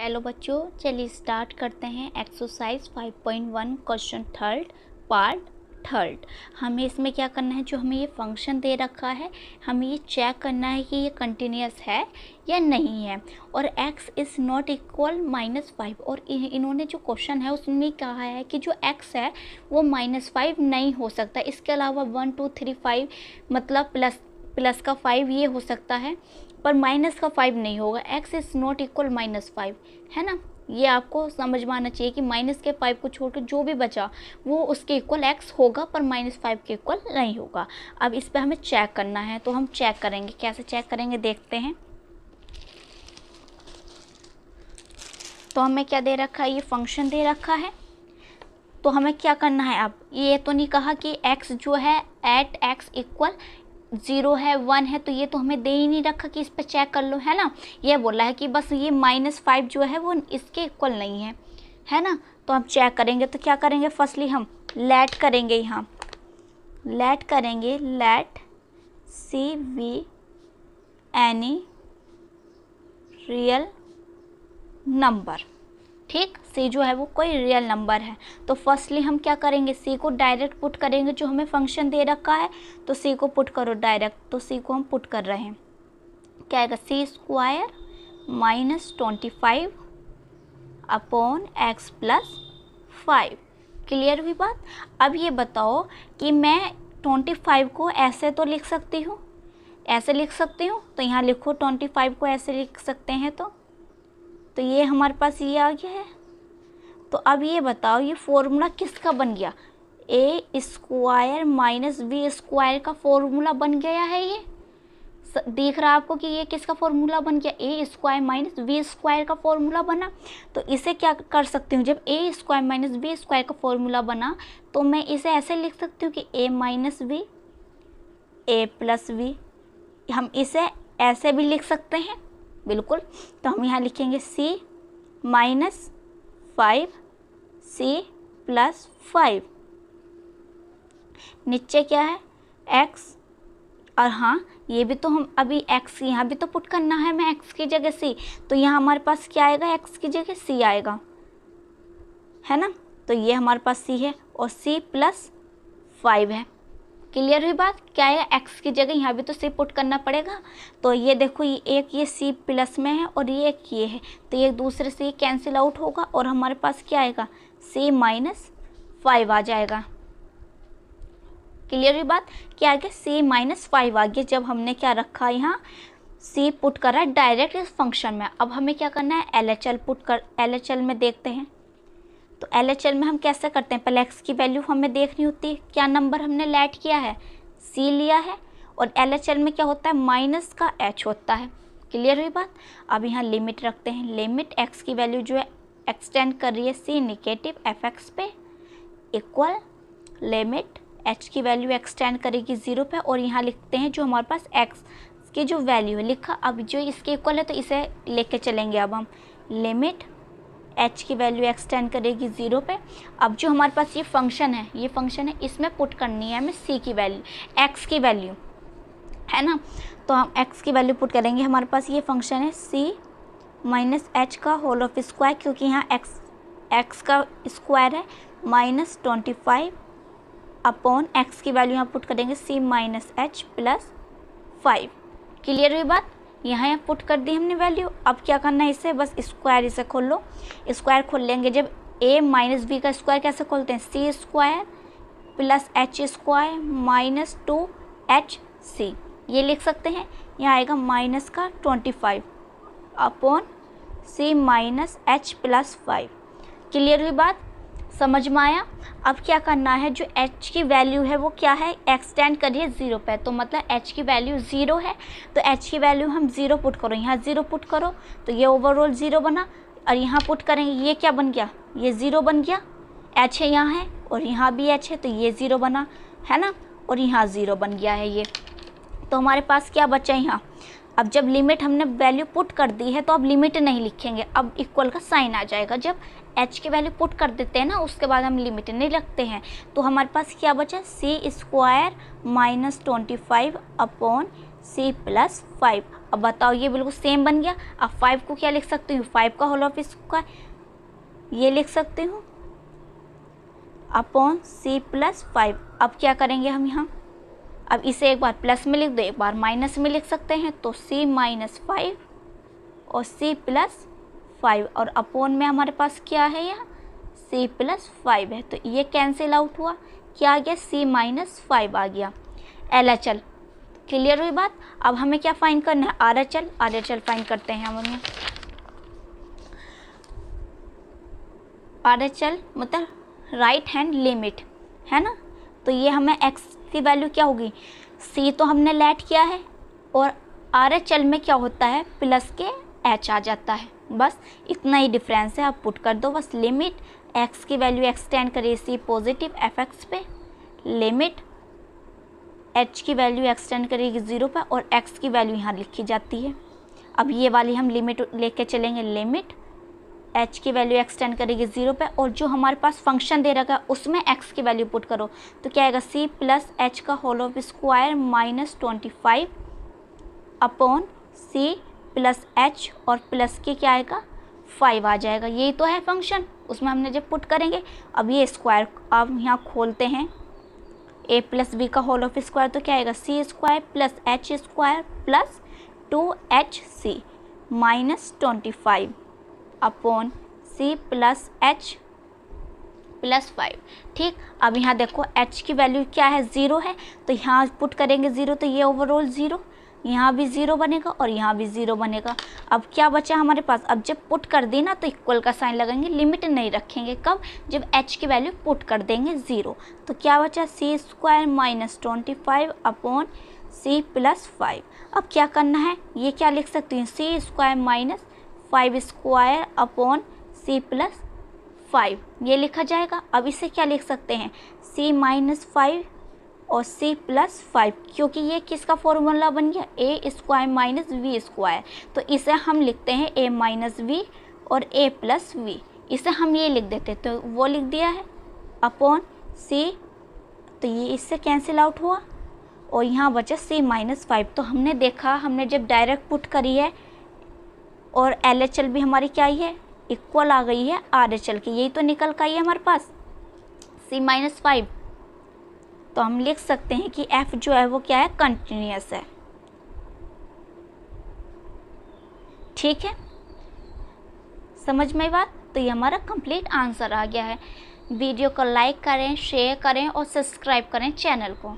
Hello बच्चों, चलिए start करते हैं exercise 5.1 question third part third. हमें इसमें क्या करना है, जो हमें ये फंक्शन दे रखा है हमें ये चेक करना है कि ये कंटिन्यूस है या नहीं है। और x इज़ नॉट इक्वल -5 और इन्होंने जो क्वेश्चन है उसमें कहा है कि जो x है वो -5 नहीं हो सकता। इसके अलावा 1 2 3 5 मतलब प्लस का 5 ये हो सकता है, पर माइनस का 5 नहीं होगा। x इज़ नॉट इक्वल -5 है ना। ये आपको समझ में आना चाहिए कि माइनस के 5 को छोड़कर जो भी बचा वो उसके इक्वल x होगा, पर -5 के इक्वल नहीं होगा। अब इस पे हमें चेक करना है, तो हम चेक करेंगे। कैसे चेक करेंगे देखते हैं। तो हमें क्या दे रखा है, ये फंक्शन दे रखा है। तो हमें क्या करना है, अब ये तो नहीं कहा कि x जो है एट x इक्वल 0 है 1 है, तो ये तो हमें दे ही नहीं रखा कि इस पर चेक कर लो, है ना। ये बोला है कि बस ये -5 जो है वो इसके इक्वल नहीं है ना। तो हम चेक करेंगे, तो क्या करेंगे, फर्स्टली हम लेट करेंगे, यहाँ लेट करेंगे, let c be any real number. ठीक, सी जो है वो कोई रियल नंबर है। तो फर्स्टली हम क्या करेंगे, सी को डायरेक्ट पुट करेंगे, जो हमें फंक्शन दे रखा है। तो सी को पुट करो डायरेक्ट, तो सी को हम पुट कर रहे हैं। क्या आएगा, सी स्क्वायर -25 अपॉन x + 5। क्लियर हुई बात। अब ये बताओ कि मैं 25 को ऐसे तो लिख सकती हूँ, ऐसे लिख सकती हूँ। तो यहाँ लिखो 25 को ऐसे लिख सकते हैं। तो ये हमारे पास ये आ गया है। तो अब ये बताओ ये फॉर्मूला किसका बन गया, a स्क्वायर -b स्क्वायर का फॉर्मूला बन गया है। ये दिख रहा है आपको कि ये किसका फॉर्मूला बन गया, a स्क्वायर -b स्क्वायर का फॉर्मूला बना। तो इसे क्या कर सकती हूँ, जब a स्क्वायर -b स्क्वायर का फॉर्मूला बना तो मैं इसे ऐसे लिख सकती हूँ कि a - b a + b। हम इसे ऐसे भी लिख सकते हैं, बिल्कुल। तो हम यहाँ लिखेंगे c -5 c + 5। नीचे क्या है, x। और हाँ, ये भी तो हम अभी x यहाँ भी तो पुट करना है मैं, x की जगह c। तो यहाँ हमारे पास क्या आएगा, x की जगह c आएगा, है ना। तो ये हमारे पास c है और c + 5 है। क्लियर हुई बात। क्या है, x की जगह यहाँ भी तो c पुट करना पड़ेगा। तो ये देखो, ये एक ये c प्लस में है और ये एक ये है, तो ये दूसरे से कैंसिल आउट होगा और हमारे पास क्या आएगा, c - 5 आ जाएगा। क्लियर हुई बात। क्या आ गया, c - 5 आ गया, जब हमने क्या रखा यहाँ c पुट करा डायरेक्ट इस फंक्शन में। अब हमें क्या करना है, LHL पुट कर, LHL में देखते हैं। तो LHL में हम कैसे करते हैं, पहले x की वैल्यू हमें देखनी होती है, क्या नंबर हमने लेट किया है, c लिया है। और LHL में क्या होता है, माइनस का h होता है। क्लियर हुई बात। अब यहाँ लिमिट रखते हैं, लिमिट x की वैल्यू जो है एक्सटेंड कर रही है c नेगेटिव fx पे, इक्वल लिमिट h की वैल्यू एक्सटेंड करेगी 0 पे। और यहाँ लिखते हैं जो हमारे पास x की जो वैल्यू है लिखा, अब जो इसके इक्वल है तो इसे लेके चलेंगे। अब हम लिमिट h की वैल्यू एक्सटेंड करेगी 0 पे। अब जो हमारे पास ये फंक्शन है, ये फंक्शन है, इसमें पुट करनी है हमें c की वैल्यू, x की वैल्यू, है ना। तो हम x की वैल्यू पुट करेंगे। हमारे पास ये फंक्शन है c - h का होल ऑफ स्क्वायर, क्योंकि यहाँ x का स्क्वायर है -25 अपॉन x की वैल्यू यहाँ पुट करेंगे c - h + 5। क्लियर हुई बात। यहाँ पुट कर दी हमने वैल्यू। अब क्या करना है, इसे बस स्क्वायर इसे खोल लो, स्क्वायर खोल लेंगे। जब a - b का स्क्वायर कैसे खोलते हैं, c square + h square -2hc, ये लिख सकते हैं। यहाँ आएगा -25 अपॉन c - h + 5। क्लियर हुई बात, समझ में आया। अब क्या करना है, जो h की वैल्यू है वो क्या है, एक्सटेंड करिए 0 पे, तो मतलब h की वैल्यू 0 है। तो h की वैल्यू हम 0 पुट करो, यहाँ 0 पुट करो, तो ये ओवरऑल 0 बना। और यहाँ पुट करेंगे, ये क्या बन गया, ये 0 बन गया, h है यहाँ है और यहाँ भी h है, तो ये 0 बना, है ना। और यहाँ 0 बन गया है ये। तो हमारे पास क्या बचा यहाँ, अब जब लिमिट हमने वैल्यू पुट कर दी है तो अब लिमिट नहीं लिखेंगे, अब इक्वल का साइन आ जाएगा। जब h की वैल्यू पुट कर देते हैं ना, उसके बाद हम लिमिट नहीं रखते हैं। तो हमारे पास क्या बचा, c स्क्वायर -25 अपॉन c + 5। अब बताओ ये बिल्कुल सेम बन गया। अब 5 को क्या लिख सकती हूँ, 5 का होल ऑफ स्क्वायर ये लिख सकती हूँ अपॉन c प्लस 5। अब क्या करेंगे हम यहाँ, अब इसे एक बार प्लस में लिख दो, एक बार माइनस में लिख सकते हैं, तो c माइनस 5 और c प्लस 5 और अपॉन में हमारे पास क्या है यहाँ c प्लस 5 है, तो ये कैंसिल आउट हुआ, क्या आ गया c माइनस 5 आ गया। LHL क्लियर हुई बात। अब हमें क्या फाइंड करना है, RHL फाइंड करते हैं हम यहाँ। RHL मतलब राइट हैंड लिमिट है ना, तो ये हमें x की वैल्यू क्या होगी, c तो हमने लेट किया है और RHL में क्या होता है प्लस के h आ जाता है, बस इतना ही डिफरेंस है। आप पुट कर दो बस, लिमिट x की वैल्यू एक्सटेंड करिए c पॉजिटिव fx पे, लिमिट h की वैल्यू एक्सटेंड करेगी 0 पर और x की वैल्यू यहाँ लिखी जाती है। अब ये वाली हम लिमिट लेके चलेंगे, लिमिट h की वैल्यू एक्सटेंड करेगी 0 पे और जो हमारे पास फंक्शन दे रखा है उसमें x की वैल्यू पुट करो, तो क्या आएगा c प्लस h का whole of square minus 25 upon c plus h और प्लस के क्या आएगा 5 आ जाएगा। यही तो है फंक्शन, उसमें हमने जब पुट करेंगे। अब ये स्क्वायर अब यहाँ खोलते हैं, a प्लस बी का होल ऑफ स्क्वायर, तो क्या आएगा c square plus h square plus 2hc minus 25 upon c plus h plus 5। ठीक, अब यहाँ देखो h की वैल्यू क्या है 0 है, तो यहाँ पुट करेंगे 0, तो ये ओवरऑल 0, यहाँ भी 0 बनेगा और यहाँ भी 0 बनेगा। अब क्या बचा हमारे पास, अब जब पुट कर दी ना तो इक्वल का साइन लगाएंगे, लिमिट नहीं रखेंगे, कब जब h की वैल्यू पुट कर देंगे 0, तो क्या बचा c square minus 25 upon c plus 5। अब क्या करना है, ये क्या लिख सकती हूँ c square minus 5 square upon c plus 5 ये लिखा जाएगा। अब इसे क्या लिख सकते हैं c माइनस 5 और c प्लस 5, क्योंकि ये किसका फॉर्मूला बन गया a square minus v square, तो इसे हम लिखते हैं a माइनस v और a प्लस v, इसे हम ये लिख देते, तो वो लिख दिया है अपॉन c, तो ये इससे कैंसिल आउट हुआ और यहाँ बचा c माइनस 5। तो हमने देखा, हमने जब डायरेक्ट पुट करी है और LHL भी हमारी क्या आई है इक्वल आ गई है RHL की, यही तो निकल का आई है हमारे पास c माइनस 5। तो हम लिख सकते हैं कि f जो है वो क्या है कंटिन्यूअस है। ठीक है, समझ में बात, तो ये हमारा कंप्लीट आंसर आ गया है। वीडियो को लाइक करें, शेयर करें और सब्सक्राइब करें चैनल को।